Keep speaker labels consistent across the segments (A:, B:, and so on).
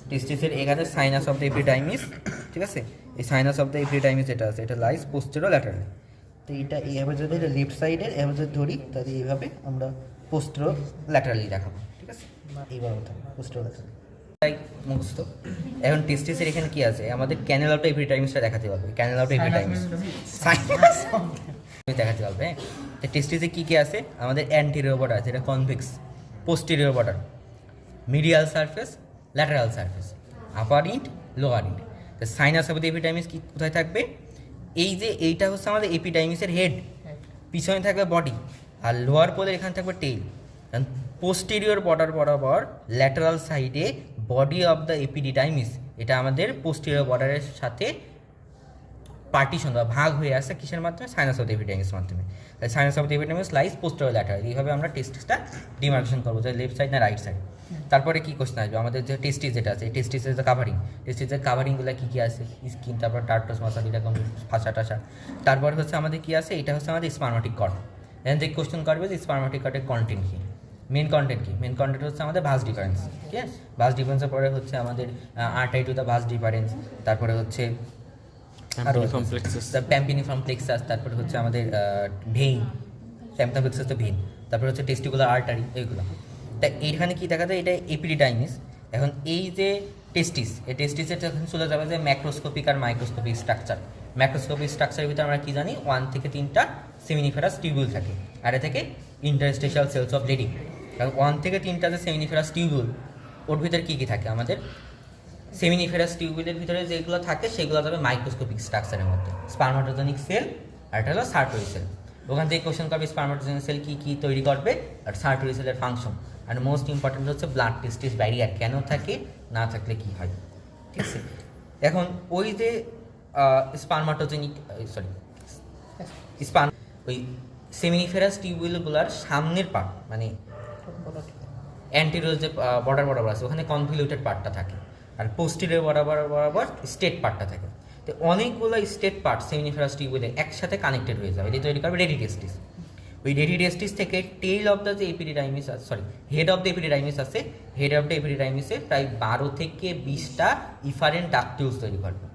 A: টেস্টিসের এখানে sinus of the এপিডাইমিস, ঠিক আছে, এই সাইনাস অফ দ্য এপিডাইমিস যেটা আছে এটা লাইস পোস্টেরো ল্যাটারালি। তো এটা এইভাবে যদি এটা লেফট সাইডের এভাবে যদি ধরি তাহলে এইভাবে আমরা পোস্টেরো ল্যাটারালি দেখাবো, ঠিক আছে, এইভাবে থাকবে পোস্টেরো ল্যাটারালি। মুখস্থ। এখন টেস্টিসের এখানে কি আছে, আমাদের ক্যানেল অফ দ্য এপিডাইমিসটা দেখাতে পারবে, ক্যানেল অফ দ্য এপিডাইমিস সাইনাস দেখাতে পারবে। হ্যাঁ, তো টেস্টিসে কী কী আছে, আমাদের অ্যান্টেরিয়র বর্ডার আছে, এটা convex, posterior border, medial surface, lateral surface, upper end, lower end. তো সাইনাস অফ দ্য এপিডাইমিস কি কোথায় থাকবে, এই যে এইটা হচ্ছে আমাদের এপিডাইমিসের হেড, পিছনে থাকবে বডি, আর লোয়ার পোলের এখানে থাকবে টেইল। কারণ পোস্টেরিয়র বর্ডার বরাবর ল্যাটারাল সাইডে বডি অফ দ্য এপিডিডাইমিস, এটা আমাদের পোস্টেরিয়র বর্ডারের সাথে পার্টিশন বা ভাগ হয়ে আসে কিসের মাধ্যমে, সাইনাস অফ দ্য এপিডাইমিসের মাধ্যমে। তাই sinus of the epididymis lies posterior lateral, এইভাবে আমরা টেস্টিসটা ডিমার্কেশন করবো যে লেফট সাইড না রাইট সাইড। তারপরে কী কোশ্চেন আসবে, আমাদের যে টেস্টিস যেটা আছে, টেস্টিসের যে কাভারিং, টেস্টিসের কাভারিংগুলো কী কী আছে, স্কিন, তারপর টার্টাস মাসাল, এরকম ফাঁসা টাসা। তারপরে হচ্ছে আমাদের কী আছে, এটা হচ্ছে আমাদের স্পার্মাটিক কর্ড। এখান থেকে কোশ্চেন করবে যে স্পার্মাটিক কর্ডের কন্টেন্ট কী, মেন কন্টেন্ট কী, মেন কন্টেন্ট হচ্ছে আমাদের ভাস ডিফারেন্স, ঠিক আছে, ভাস ডিফারেন্সের পরে হচ্ছে আমাদের আর্টাই টু দ্য ভাস ডিফারেন্স, তারপরে হচ্ছে আর প্যাম্পিনিফর্ম প্লেক্সাস, তারপরে হচ্ছে আমাদের ভেইন, প্যাম্পিনিফর্ম প্লেক্সাস তো ভেইন, তারপরে হচ্ছে টেস্টিকুলার আর্টারি, এইগুলো। তা এইখানে কী দেখা যায়, এটা এপিডিডাইমিস। এখন এই যে টেস্টিস, এই টেস্টিসের যখন চলে যাবে যে ম্যাক্রোস্কোপিক আর মাইক্রোস্কোপিক স্ট্রাকচার। ম্যাক্রোস্কোপিক স্ট্রাকচারের ভিতরে আমরা কী জানি, 1 থেকে 3টা সেমিনিফেরাস টিউবুল থাকে, আর এ থেকে ইন্টারস্টেশিয়াল সেলস অফ ব্লিডিং। কারণ 1 থেকে 3টা যে সেমিনিফেরাস টিউবুল, ওর ভিতরে কী কী থাকে, আমাদের সেমিনিফেরাস টিউবুলের ভিতরে যেগুলো থাকে সেগুলো যাবে মাইক্রোস্কোপিক স্ট্রাকচারের মধ্যে, স্পার্মাটোজেনিক সেল আর এটা হলো সার্টোরি সেল। ওখান থেকে কোশ্চেন করবে স্পার্মাটোজেনিক সেল কী কী তৈরি করবে আর সার্টোরি সেলের ফাংশন। আর মোস্ট ইম্পর্টেন্ট হচ্ছে ব্লাড টেস্টিস ব্যারিয়ার কেন থাকে, না থাকলে কী হয়, ঠিক আছে। এখন ওই যে স্পার্মাটোজেনিক ওই সেমিনিফেরাস টিউবুলগুলোর সামনের পার্ট, মানে অ্যান্টেরিয়র যে বর্ডার বরাবর আছে ওখানে কনভলিউটেড পার্টটা থাকে, আর পোস্টেরিয়র বরাবর স্টেট পার্টটা থাকে। তো অনেকগুলো স্টেট পার্ট সেমিনিফেরাস টিউবুলে একসাথে কানেক্টেড হয়ে যাবে, এটি তৈরি করবে রেডিটেস্টিস। ওই রেডিটেস্টিস থেকে টেইল অফ দ্য যে এপিডিডাইমিস আছে, হেড অফ দ্য এপিডিডাইমিস আছে, হেড অফ দ্য এপিডিডাইমিসে প্রায় 12 থেকে 20টা ইফারেন্ট ডাকটিউলস তৈরি করবে।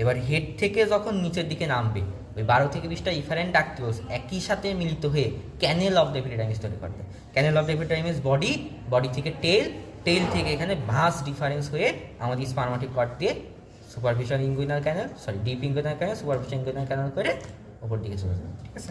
A: এবার হেড থেকে যখন নিচের দিকে নামবে, ওই 12 থেকে 20টা ইফারেন্ট ডাকটিউলস একই সাথে মিলিত হয়ে ক্যানেল অফ দ্য এপিডিডাইমিস তৈরি করবে। Canal of the epididymis body, body থেকে টেল, টেল থেকে এখানে ভাস ডিফারেন্স হয়ে আমাদের স্পার্মাটিক কর্ড দিয়ে superficial inguinal canal, deep inguinal canal, superficial inguinal canal করে ওপর দিকে চলে যাবে, ঠিক আছে।